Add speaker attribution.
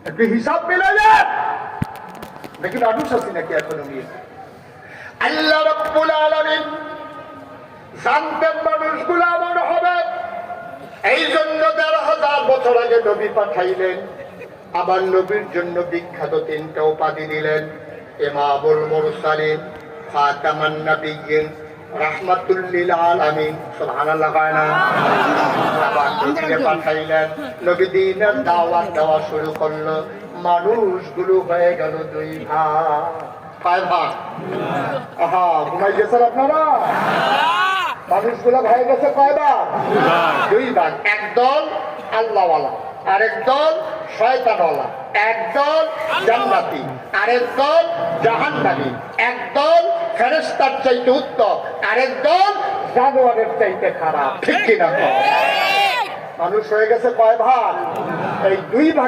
Speaker 1: একটু হিসাব মিলাইলেন নাকি মানুষ আছি নাকি এখনো নিয়ে আল্লাহ রাব্বুল আলামিন জানতেন মানুষগুলো এমন হবে, এই জন্য ১,৫০০ বছর আগে নবী পাঠাইলেন। আবার নবীর জন্য বিখ্যাত ৩টা উপাধি দিলেন, ইমামুল মুরসালিন, খাতামান নাবিয়্যিন, রাহমাতুল লিল আলামিন। সুবহানাল্লাহ। না আবার নবীকে পাঠাইলেন, নবী দ্বীনের দাওয়াত দেওয়া শুরু করলো। মানুষগুলো হয়ে গেল ২ ভাগ। কয় ভাগ? আহা, ঘুমাই গেছেন আপনারা? মানুষগুলো হয়ে গেছে কয় ভাগ? ২ ভাগ। একদল আল্লাহওয়ালা, আরেক দল শয়তানওয়ালা, একদল জান্নাতি, আরেক দল জাহান্নামী, একদল ফেরেশতার চাইতে উত্তম, আরেক দল জানোয়ারের চাইতে খারাপ। ঠিক কিনা? মানুষ হয়ে গেছে কয় ভাগ? এই ২ ভাগ।